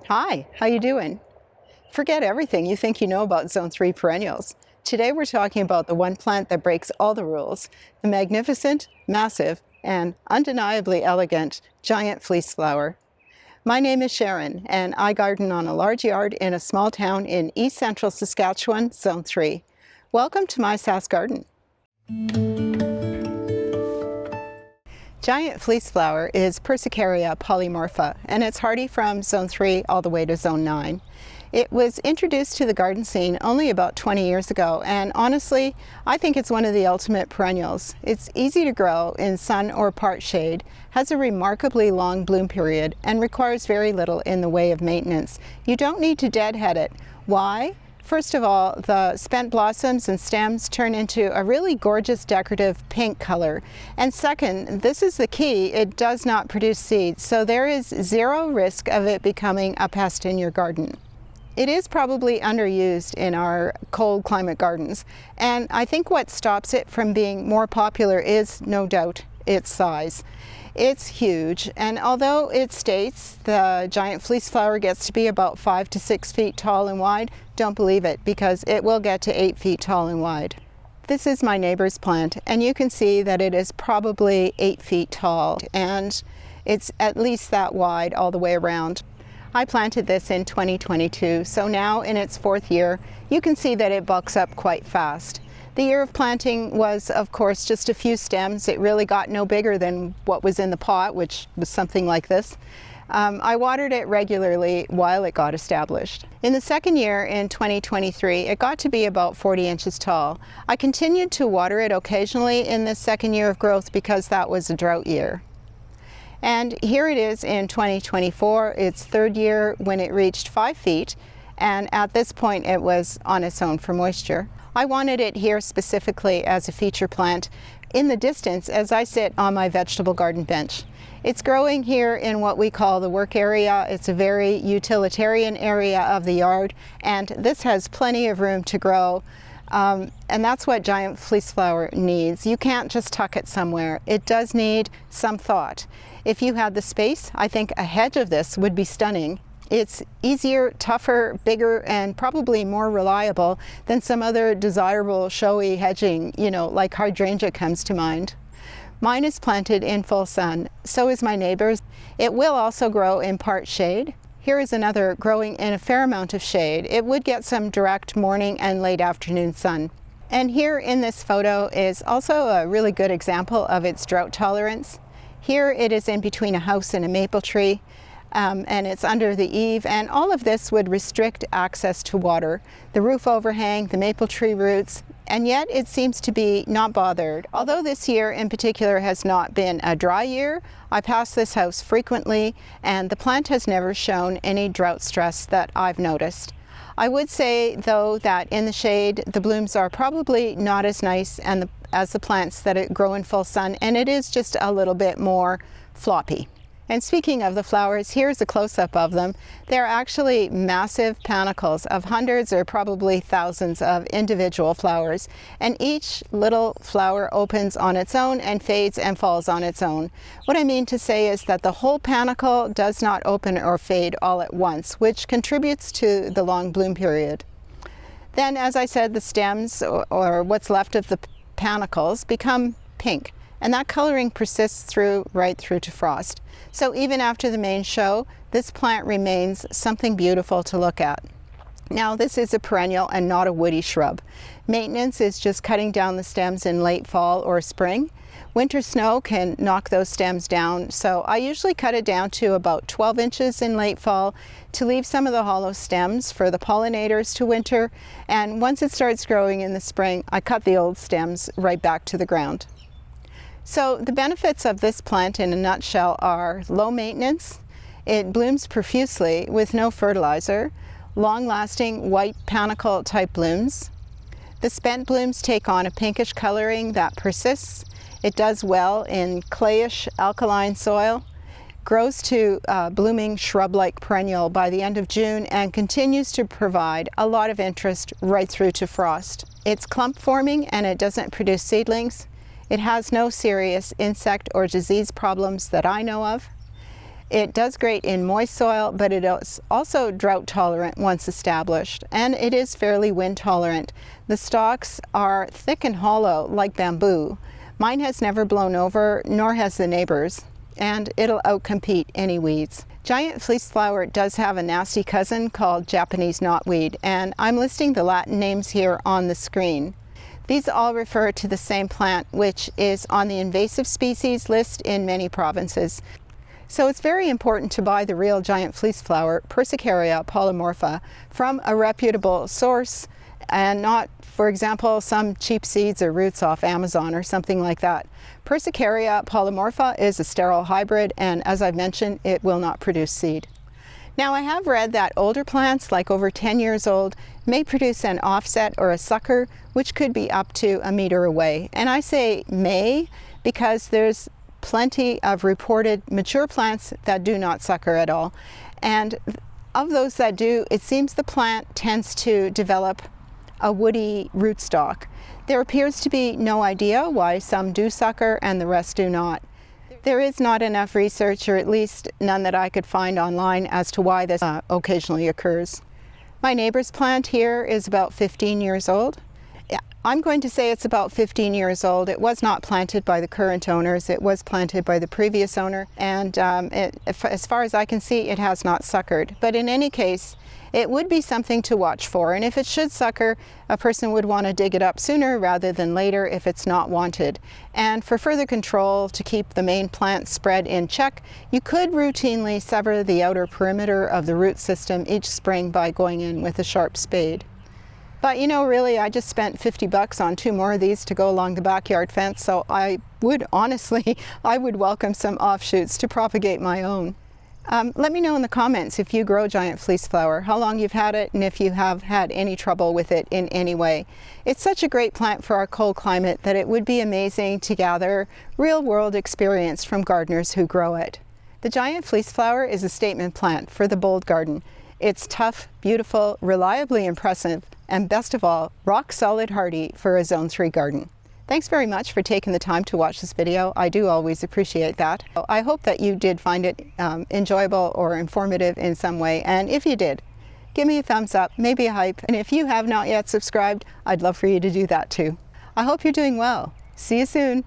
Hi, how you doing? Forget everything you think you know about Zone 3 perennials. Today we're talking about the one plant that breaks all the rules, the magnificent, massive, and undeniably elegant Giant Fleece Flower. My name is Sharon, and I garden on a large yard in a small town in east central Saskatchewan, Zone 3. Welcome to my Sask Garden. Giant Fleece Flower is Persicaria polymorpha, and it's hardy from Zone 3 all the way to Zone 9. It was introduced to the garden scene only about 20 years ago, and honestly, I think it's one of the ultimate perennials. It's easy to grow in sun or part shade, has a remarkably long bloom period, and requires very little in the way of maintenance. You don't need to deadhead it. Why? First of all, the spent blossoms and stems turn into a really gorgeous decorative pink color. And second, this is the key, it does not produce seeds, so there is zero risk of it becoming a pest in your garden. It is probably underused in our cold climate gardens, and I think what stops it from being more popular is, no doubt, its size. It's huge, and although it states the Giant Fleece Flower gets to be about 5 to 6 feet tall and wide, don't believe it, because it will get to 8 feet tall and wide. This is my neighbor's plant, and you can see that it is probably 8 feet tall, and it's at least that wide all the way around. I planted this in 2022, so now in its 4th year, you can see that it bulks up quite fast. The year of planting was, of course, just a few stems. It really got no bigger than what was in the pot, which was something like this. I watered it regularly while it got established. In the 2nd year, in 2023, it got to be about 40 inches tall. I continued to water it occasionally in this 2nd year of growth because that was a drought year. And here it is in 2024, its 3rd year, when it reached 5 feet, and at this point it was on its own for moisture. I wanted it here specifically as a feature plant in the distance as I sit on my vegetable garden bench. It's growing here in what we call the work area. It's a very utilitarian area of the yard, and this has plenty of room to grow. And that's what Giant Fleece Flower needs. You can't just tuck it somewhere. It does need some thought. If you had the space, I think a hedge of this would be stunning. It's easier, tougher, bigger, and probably more reliable than some other desirable showy hedging, like hydrangea comes to mind. Mine is planted in full sun, so is my neighbor's. It will also grow in part shade. Here is another growing in a fair amount of shade. It would get some direct morning and late afternoon sun. And here in this photo is also a really good example of its drought tolerance. Here it is in between a house and a maple tree. And it's under the eave, and all of this would restrict access to water, the roof overhang, the maple tree roots, and yet it seems to be not bothered. Although this year in particular has not been a dry year, I pass this house frequently, and the plant has never shown any drought stress that I've noticed. I would say, though, that in the shade, the blooms are probably not as nice as the plants that grow in full sun, and it is just a little bit more floppy. And speaking of the flowers, here's a close-up of them. They're actually massive panicles of hundreds or probably thousands of individual flowers, and each little flower opens on its own and fades and falls on its own. What I mean to say is that the whole panicle does not open or fade all at once, which contributes to the long bloom period. Then, as I said, the stems, or what's left of the panicles, become pink. And that coloring persists right through to frost. So even after the main show, this plant remains something beautiful to look at. Now, this is a perennial and not a woody shrub. Maintenance is just cutting down the stems in late fall or spring. Winter snow can knock those stems down, so I usually cut it down to about 12 inches in late fall to leave some of the hollow stems for the pollinators to winter. And once it starts growing in the spring, I cut the old stems right back to the ground. So the benefits of this plant in a nutshell are low maintenance, it blooms profusely with no fertilizer, long-lasting white panicle type blooms. The spent blooms take on a pinkish coloring that persists. It does well in clayish alkaline soil, grows to blooming shrub-like perennial by the end of June, and continues to provide a lot of interest right through to frost. It's clump forming and it doesn't produce seedlings. It has no serious insect or disease problems that I know of. It does great in moist soil, but it is also drought tolerant once established, and it is fairly wind tolerant. The stalks are thick and hollow like bamboo. Mine has never blown over, nor has the neighbors, and it'll outcompete any weeds. Giant Fleece Flower does have a nasty cousin called Japanese knotweed, and I'm listing the Latin names here on the screen. These all refer to the same plant, which is on the invasive species list in many provinces. So it's very important to buy the real giant fleece flower, Persicaria polymorpha, from a reputable source and not, for example, some cheap seeds or roots off Amazon or something like that. Persicaria polymorpha is a sterile hybrid, and as I've mentioned, it will not produce seed. Now, I have read that older plants, like over 10 years old, may produce an offset or a sucker, which could be up to a meter away. And I say may because there's plenty of reported mature plants that do not sucker at all. And of those that do, it seems the plant tends to develop a woody rootstock. There appears to be no idea why some do sucker and the rest do not. There is not enough research, or at least none that I could find online, as to why this occasionally occurs. My neighbor's plant here is about 15 years old. I'm going to say it's about 15 years old. It was not planted by the current owners. It was planted by the previous owner, and as far as I can see, it has not suckered. But in any case, it would be something to watch for, and if it should sucker, a person would want to dig it up sooner rather than later if it's not wanted. And for further control, to keep the main plant spread in check, you could routinely sever the outer perimeter of the root system each spring by going in with a sharp spade. But you know, really, I just spent $50 on 2 more of these to go along the backyard fence, so I would honestly, I would welcome some offshoots to propagate my own. Let me know in the comments if you grow giant fleece flower, how long you've had it, and if you have had any trouble with it in any way. It's such a great plant for our cold climate that it would be amazing to gather real-world experience from gardeners who grow it. The giant fleece flower is a statement plant for the bold garden. It's tough, beautiful, reliably impressive, and best of all, rock-solid hardy for a Zone 3 garden. Thanks very much for taking the time to watch this video. I do always appreciate that. I hope that you did find it enjoyable or informative in some way, and if you did, give me a thumbs up, maybe a hype, and if you have not yet subscribed, I'd love for you to do that too. I hope you're doing well. See you soon.